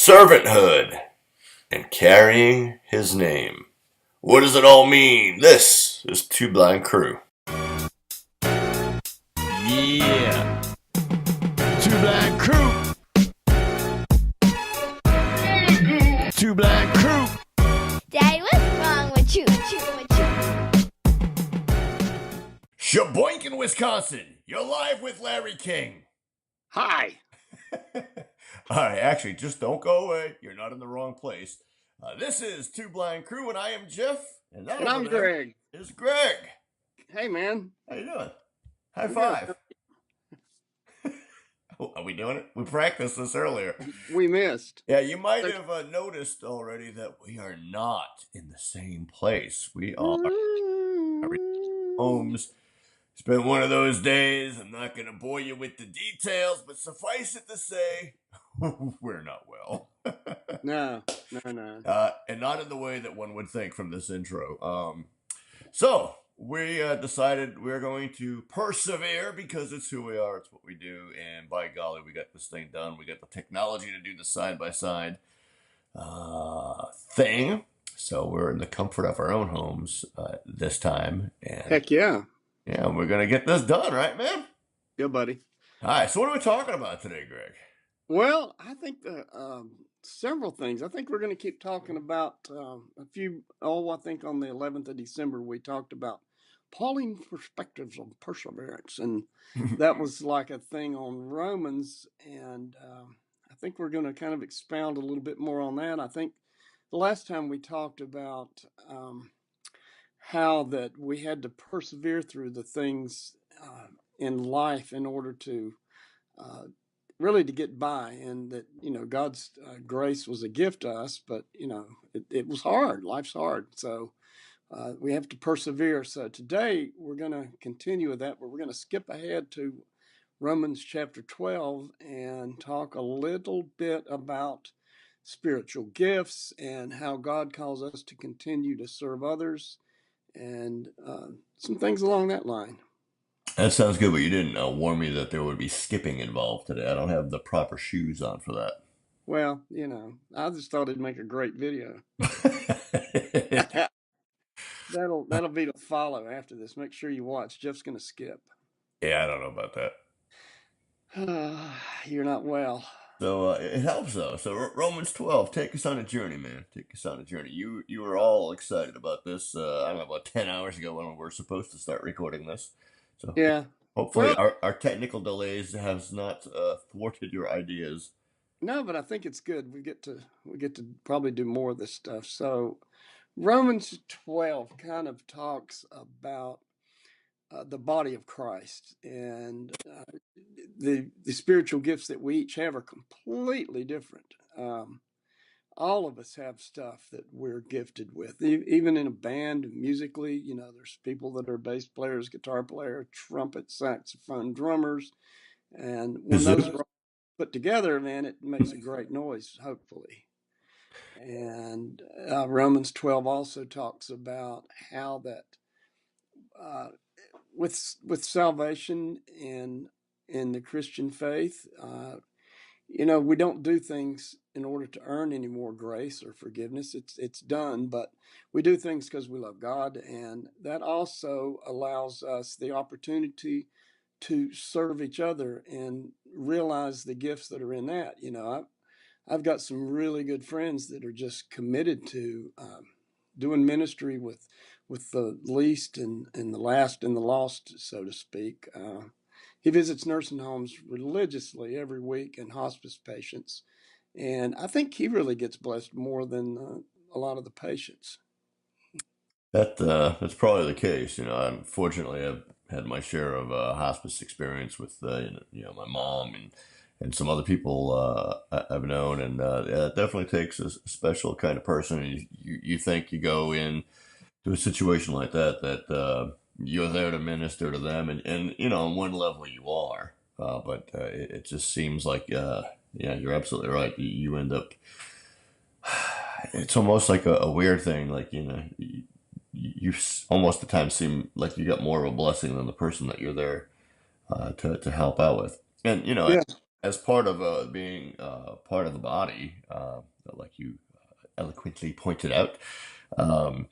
Servanthood and carrying his name. What does it all mean? This is Two Blind Crew. Yeah. Two Blind Crew. Two Blind Crew. Daddy, what's wrong with you? Sheboygan, Wisconsin. You're live with Larry King. Hi. All right, actually, just don't go away. You're not in the wrong place. This is Two Blind Crew, and I am Jeff. And I'm Greg. Is Greg. Hey, man. How you doing? High five. Are we doing it? We practiced this earlier. We missed. Yeah, you might have noticed already that we are not in the same place. We are homes. It's been one of those days. I'm not going to bore you with the details, but suffice it to say, we're not well. No. And not in the way that one would think from this intro. So we decided we're going to persevere because it's who we are. It's what we do. And by golly, we got this thing done. We got the technology to do the side-by-side thing. So we're in the comfort of our own homes this time. And heck yeah. Yeah, we're going to get this done, right, man? Yeah, buddy. All right, so what are we talking about today, Greg? Well, I think several things. I think we're going to keep talking about a few. I think on the 11th of December, we talked about Pauline perspectives on perseverance. And that was like a thing on Romans. And I think we're going to kind of expound a little bit more on that. I think the last time we talked about how that we had to persevere through the things in life in order to really to get by, and that God's grace was a gift to us, but it was hard. Life's hard, so we have to persevere. So today we're going to continue with that, but we're going to skip ahead to Romans chapter 12 and talk a little bit about spiritual gifts and how God calls us to continue to serve others, and some things along that line. That sounds good, but you didn't warn me that there would be skipping involved today. I don't have the proper shoes on for that. Well, I just thought it'd make a great video. That'll be to follow after this. Make sure you watch. Jeff's going to skip. Yeah, I don't know about that. You're not well. So it helps, though. So Romans 12, take us on a journey, man. Take us on a journey. You were all excited about this, I don't know, about 10 hours ago when we were supposed to start recording this. So yeah, hopefully our technical delays has not thwarted your ideas. No, but I think it's good. We get to probably do more of this stuff. So Romans 12 kind of talks about the body of Christ, and the spiritual gifts that we each have are completely different. All of us have stuff that we're gifted with, even in a band musically. There's people that are bass players, guitar player, trumpet, saxophone, drummers, and when those are put together, man, it makes a great noise, hopefully. And Romans 12 also talks about how that with salvation in the Christian faith, we don't do things in order to earn any more grace or forgiveness. It's done, but we do things because we love God, and that also allows us the opportunity to serve each other and realize the gifts that are in that. I've got some really good friends that are just committed to doing ministry with the least and the last and the lost, so to speak. He visits nursing homes religiously every week and hospice patients. And I think he really gets blessed more than a lot of the patients. That's probably the case. Unfortunately, I've had my share of hospice experience with my mom and some other people I've known, and yeah, it definitely takes a special kind of person. And you think you go in to a situation like that you're there to minister to them, and on one level you are, but it just seems like yeah, you're absolutely right. You end up. It's almost like a weird thing, like you almost at times seem like you got more of a blessing than the person that you're there to help out with. And Yeah. as part of being part of the body, like you eloquently pointed out, um,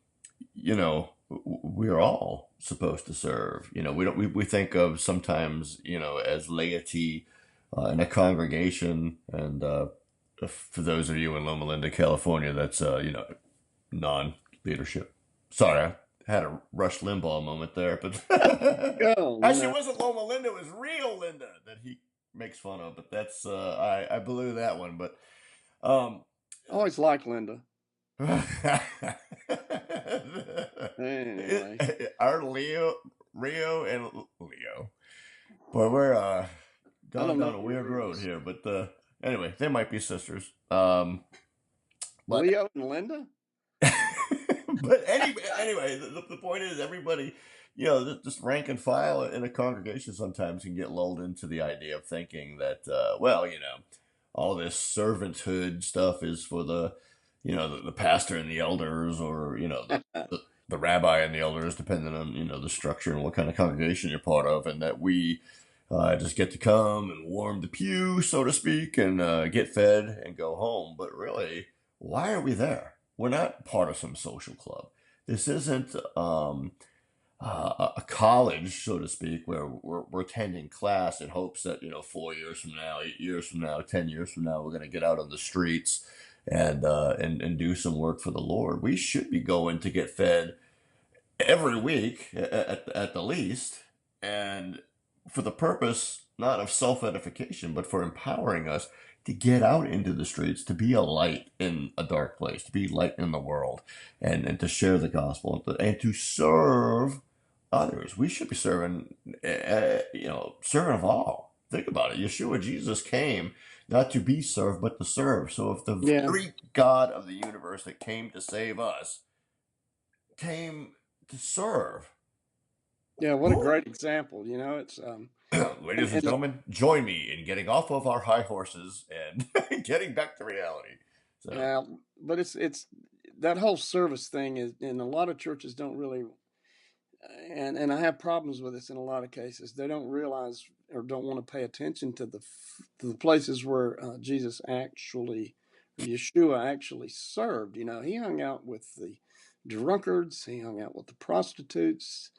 we're all supposed to serve. We think of sometimes, as laity in a congregation, and for those of you in Loma Linda, California, that's non-leadership. Sorry, I had a Rush Limbaugh moment there, but Go, actually, it wasn't Loma Linda; it was Rio Linda that he makes fun of. But that's I blew that one. But um, I always like Linda. Anyway, our Rio and Leo, boy, we're I gone don't know down a who weird road Rios. here. But anyway, they might be sisters. But Leo and Linda? but anyway, the point is, everybody, just rank and file in a congregation sometimes can get lulled into the idea of thinking that, well, all this servanthood stuff is for the pastor and the elders, or the rabbi and the elders, depending on the structure and what kind of congregation you're part of, and that we just get to come and warm the pew, so to speak, and get fed and go home. But really, why are we there? We're not part of some social club. This isn't a college, so to speak, where we're attending class in hopes that 4 years from now, 8 years from now, 10 years from now, we're going to get out on the streets and do some work for the Lord. We should be going to get fed every week at the least, and for the purpose not of self edification, but for empowering us to get out into the streets, to be a light in a dark place, to be light in the world, and to share the gospel, and to serve others. We should be serving, serving of all. Think about it. Yeshua, Jesus came not to be served, but to serve. So if the Yeah. very God of the universe that came to save us came to serve, Yeah, what a great example. It's ladies and and gentlemen, join me in getting off of our high horses and getting back to reality. So, yeah, but it's that whole service thing is, and a lot of churches don't really, and I have problems with this in a lot of cases. They don't realize or don't want to pay attention to the places where Yeshua actually served. He hung out with the drunkards, he hung out with the prostitutes.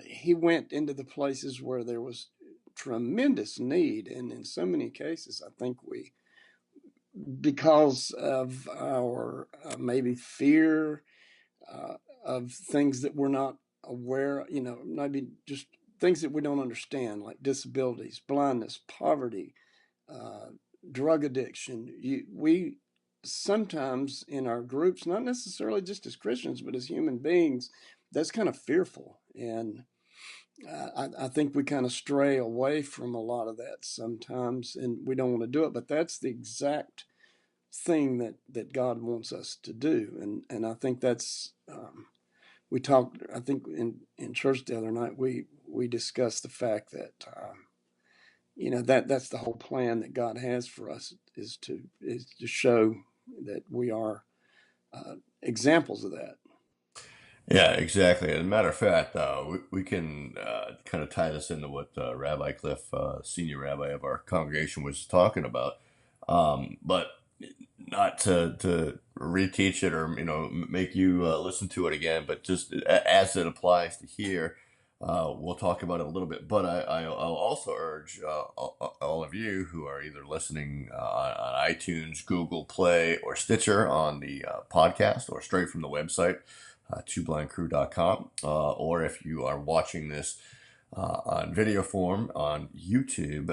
He went into the places where there was tremendous need, and in so many cases, I think because of our maybe fear of things that we're not aware, maybe just things that we don't understand, like disabilities, blindness, poverty, uh, drug addiction. We sometimes in our groups, not necessarily just as Christians, but as human beings, that's kind of fearful. And I think we kind of stray away from a lot of that sometimes, and we don't want to do it. But that's the exact thing that God wants us to do, and I think that's we talked. I think in church the other night we discussed the fact that that's the whole plan that God has for us is to show that we are examples of that. yeah, exactly. As a matter of fact, we can kind of tie this into what Rabbi Cliff, senior rabbi of our congregation, was talking about. But not to reteach it or make you listen to it again, but just as it applies to here, we'll talk about it a little bit. But I'll also urge all of you who are either listening on iTunes, Google Play, or Stitcher on the podcast, or straight from the website, twoblindcrew.com, or if you are watching this on video form on YouTube,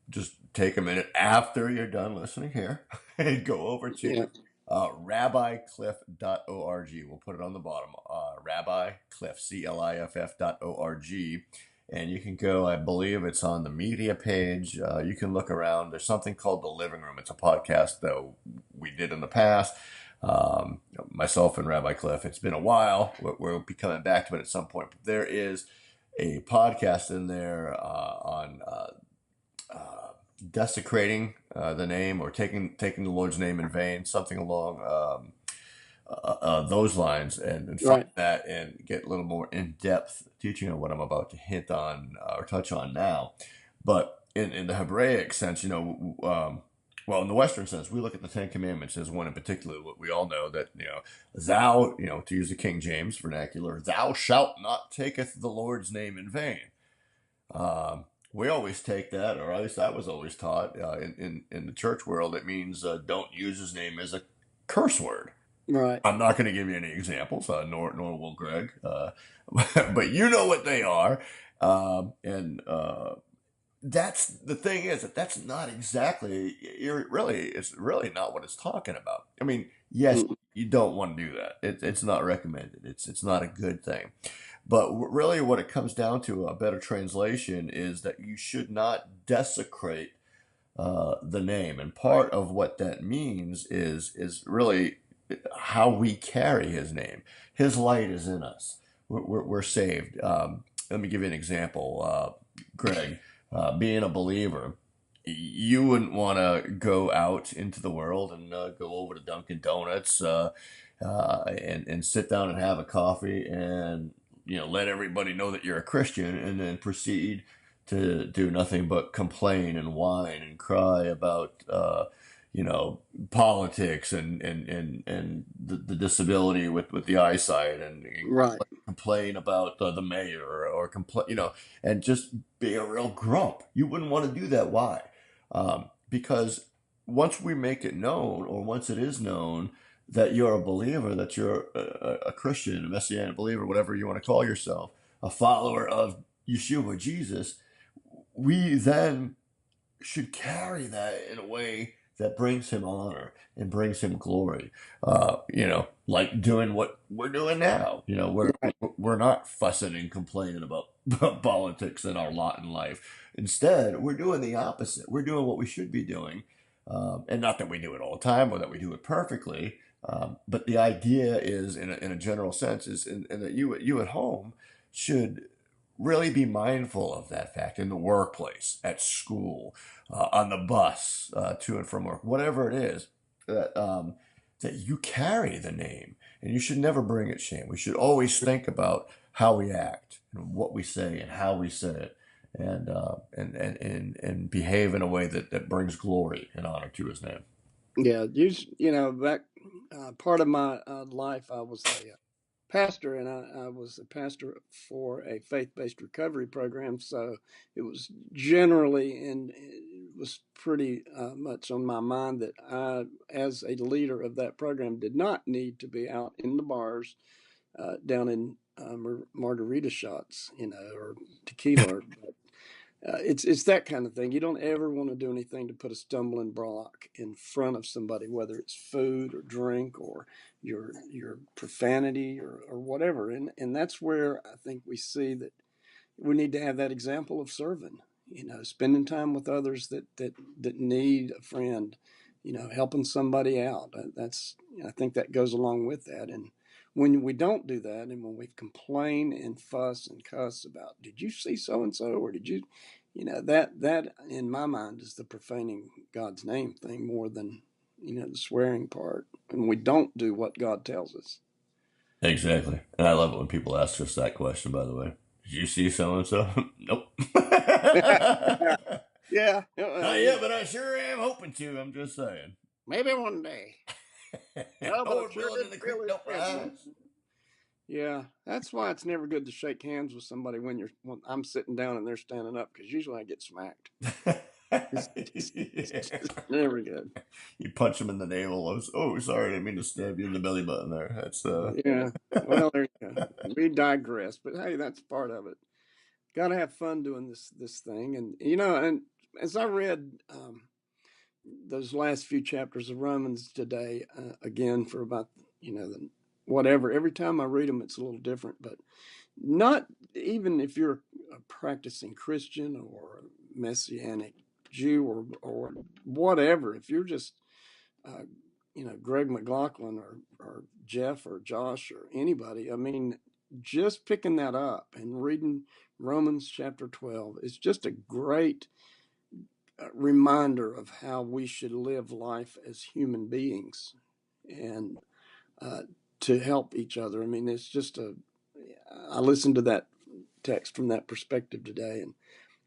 just take a minute after you're done listening here and go over to rabbicliff.org. We'll put it on the bottom, rabbicliff, cliff.org. And you can go, I believe it's on the media page. You can look around. There's something called The Living Room. It's a podcast that we did in the past. Myself and Rabbi Cliff. It's been a while. We'll be coming back to it at some point. But there is a podcast in there on desecrating the name, or taking the Lord's name in vain, something along those lines, and find that and get a little more in-depth teaching on what I'm about to hint on or touch on now. But in the Hebraic sense, well, in the Western sense, we look at the Ten Commandments as one in particular. What we all know that thou, to use the King James vernacular, thou shalt not taketh the Lord's name in vain. We always take that, or at least I was always taught in the church world. It means don't use his name as a curse word. Right. I'm not going to give you any examples, nor will Greg, but you know what they are, and that's the thing is that's not exactly it's really not what it's talking about. I mean, yes, Mm. you don't want to do that. It's not recommended. It's not a good thing. But really, what it comes down to, a better translation, is that you should not desecrate the name. And part of what that means is really how we carry his name. His light is in us. We're saved. Let me give you an example, Greg. Being a believer, you wouldn't want to go out into the world and go over to Dunkin' Donuts and sit down and have a coffee and let everybody know that you're a Christian, and then proceed to do nothing but complain and whine and cry about you know politics and the disability with the eyesight, and Right. complain about the mayor, or complain, and just be a real grump. You wouldn't want to do that. Why? Because once we make it known, or once it is known that you're a believer, that you're a Christian, a Messianic believer, whatever you want to call yourself, a follower of Yeshua, Jesus, we then should carry that in a way that brings him honor and brings him glory. Like doing what we're doing now. Right. We're not fussing and complaining about politics and our lot in life. Instead, we're doing the opposite. We're doing what we should be doing, and not that we do it all the time or that we do it perfectly. But the idea is, in a general sense, is in that you at home should really be mindful of that fact in the workplace, at school, on the bus, to and from work, whatever it is, that you carry the name, and you should never bring it shame. We should always think about how we act and what we say and how we say it, and behave in a way that brings glory and honor to his name. Yeah. Back part of my life, I was a pastor, and I was a pastor for a faith-based recovery program. So it was generally, and it was pretty much on my mind that I, as a leader of that program, did not need to be out in the bars down in margarita shots, or tequila. It's that kind of thing. You don't ever want to do anything to put a stumbling block in front of somebody, whether it's food or drink or your profanity or whatever. And that's where I think we see that we need to have that example of serving. Spending time with others that need a friend. Helping somebody out. I think that goes along with that. And when we don't do that, and when we complain and fuss and cuss about, did you see so and so, or did you, that in my mind is the profaning God's name thing more than the swearing part. And we don't do what God tells us. Exactly. And I love it when people ask us that question, by the way. Did you see so and so? Nope. Yeah, Not yet, but I sure am hoping to. I'm just saying. maybe one day. No, but I Lord sure willing, did and the feel creek his don't presence. rise. Yeah, that's why it's never good to shake hands with somebody when I'm sitting down and they're standing up, because usually I get smacked. It's just never good. You punch him in the navel. Oh, sorry, I didn't mean to stab you in the belly button there. That's Yeah. Well, there you go. We digress, but hey, that's part of it. Got to have fun doing this thing, and and as I read those last few chapters of Romans today, again for about whatever. Every time I read them, it's a little different, but not even if you're a practicing Christian or a Messianic Jew or whatever. If you're just uh, Greg McLaughlin or Jeff or Josh or anybody, I mean, just picking that up and reading Romans chapter 12 is just a great reminder of how we should live life as human beings, and uh, to help each other. I mean, I listened to that text from that perspective today, and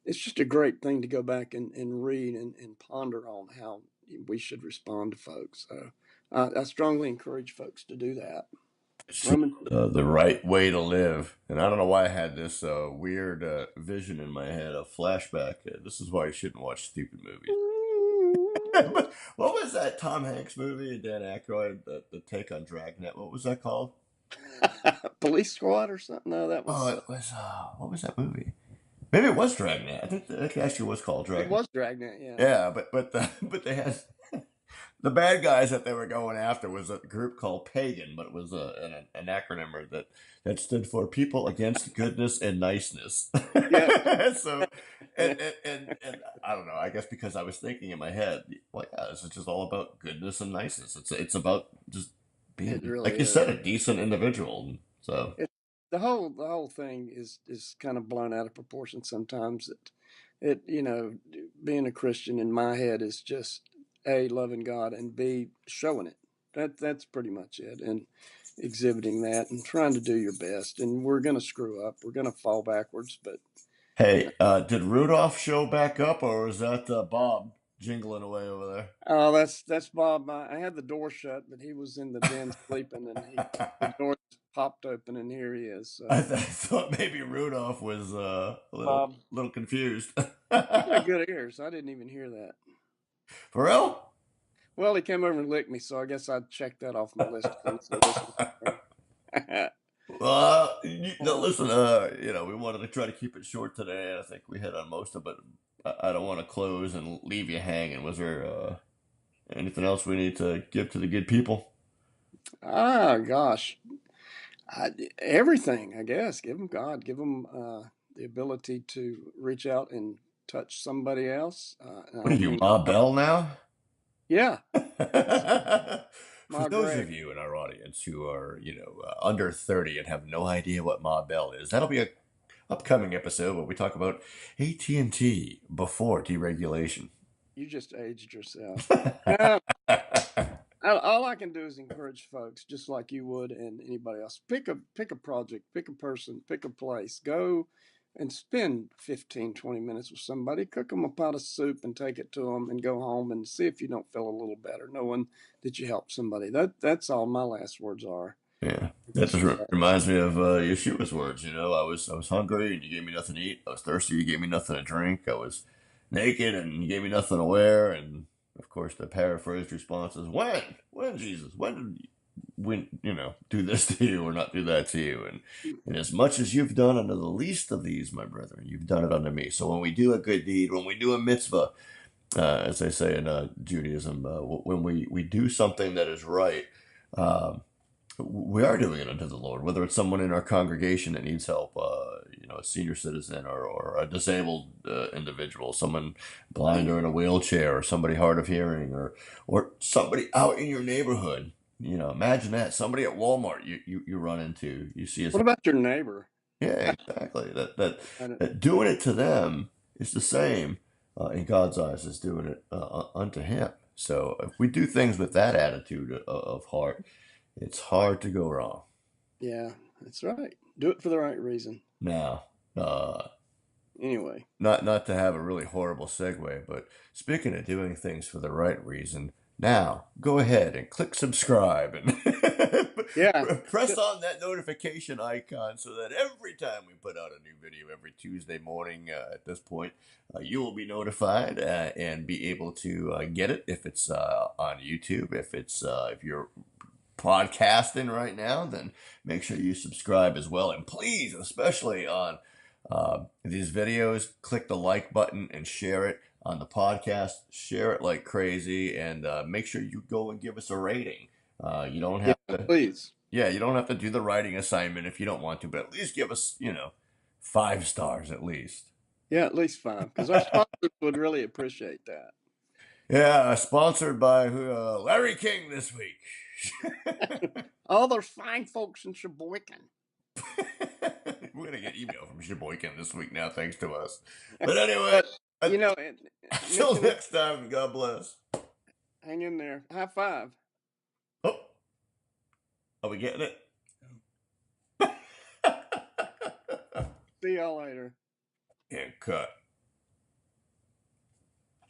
it's just a great thing to go back and read and ponder on how we should respond to folks. So I strongly encourage folks to do that. It's just Roman. the right way to live. And I don't know why I had this weird vision in my head, a flashback. This is why you shouldn't watch stupid movies. But what was that Tom Hanks movie and Dan Aykroyd, the take on Dragnet? What was that called? Police Squad or something? No, that Oh, was. it was, what was that movie? Maybe it was Dragnet. I think that actually was called It Dragnet. was Dragnet. Yeah. Yeah, but they had the bad guys that they were going after was a group called Pagan, but it was an acronym that stood for People Against Goodness and Niceness. Yeah. So, and I don't know. I guess because I was thinking in my head, well, yeah, this is just all about goodness and niceness. It's about just It being, really like you is. said, a decent individual. So It, the whole thing is kind of blown out of proportion sometimes. It being a Christian in my head is just A, loving God, and B, showing it. That's pretty much it. And exhibiting that and trying to do your best. And we're gonna screw up. We're gonna fall backwards, but hey, did Rudolph show back up, or was that Bob jingling away over oh, that's Bob. I had the door shut, but he was in the den sleeping, and the door popped open, and here he is. I, So th- I thought maybe Rudolph was a Bob, little confused. he's got good ears. I didn't even hear that. For real? Well, he came over and licked me, so I guess I'd check that off my list of things to listen for. Listen, we wanted to try to keep it short today, and I think we hit on most of it. I don't want to close and leave you hanging. Was there anything else we need to give to the good people? Ah, gosh, everything. I guess give them God, give them the ability to reach out and touch somebody else. And I What are don't you, mean, Ma Bell now? yeah, that's For my those Greg. of you in our audience who are, under 30 and have no idea what Ma Bell is, that'll be a upcoming episode where we talk about AT&T before deregulation. You just aged yourself. No, all I can do is encourage folks, just like you would and anybody else. Pick a project, pick a person, pick a place. Go and spend 15, 20 minutes with somebody. Cook them a pot of soup and take it to them, and go home and see if you don't feel a little better, knowing that you helped somebody. That's all my last words are. Yeah, that just reminds me of Yeshua's words. I was hungry and you gave me nothing to eat. I was thirsty, you gave me nothing to drink. I was naked and you gave me nothing to wear. And of course, the paraphrased response is, when Jesus, when did we, do this to you or not do that to you? And as much as you've done unto the least of these, my brethren, you've done it unto me. So when we do a good deed, when we do a mitzvah, as they say in Judaism, when we do something that is right. Um, we are doing it unto the Lord, whether it's someone in our congregation that needs help, a senior citizen or a disabled individual, someone blind or in a wheelchair, or somebody hard of hearing, or somebody out in your neighborhood. Imagine that somebody at Walmart you run into, you see us. What about your neighbor? Yeah, exactly. That that I don't, that doing it to them is the same in God's eyes as doing it unto Him. So if we do things with that attitude of heart, it's hard to go wrong. yeah, that's right. Do it for the right reason. Now, Anyway, not to have a really horrible segue, but speaking of doing things for the right reason, now go ahead and click subscribe and yeah, press on that notification icon so that every time we put out a new video every Tuesday morning at this point, you will be notified and be able to get it if it's on YouTube. If you're podcasting right now, then make sure you subscribe as well. And please, especially on these videos, click the like button and share it. On the podcast, share it like crazy, and make sure you go and give us a rating. You don't yeah, have to, please. yeah, you don't have to do the writing assignment if you don't want to, but at least give us, 5 stars at least. Yeah, at least 5, because our sponsors would really appreciate that. Yeah, sponsored by Larry King this week. All those fine folks in Sheboygan. We're gonna get email from Sheboygan this week now, thanks to us. But anyway, But, until next time, God bless. Hang in there. High five. Oh, are we getting it? See y'all later. And cut.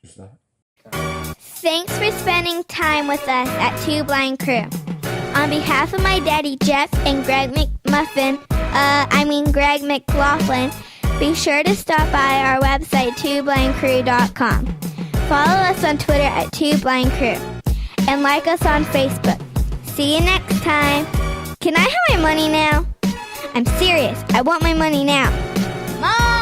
Is that? Thanks for spending time with us at Two Blind Crew. On behalf of my daddy Jeff and Greg Greg McLaughlin, be sure to stop by our website, twoblindcrew.com. Follow us on Twitter at Two Blind Crew, and like us on Facebook. See you next time. Can I have my money now? I'm serious. I want my money now. Mom!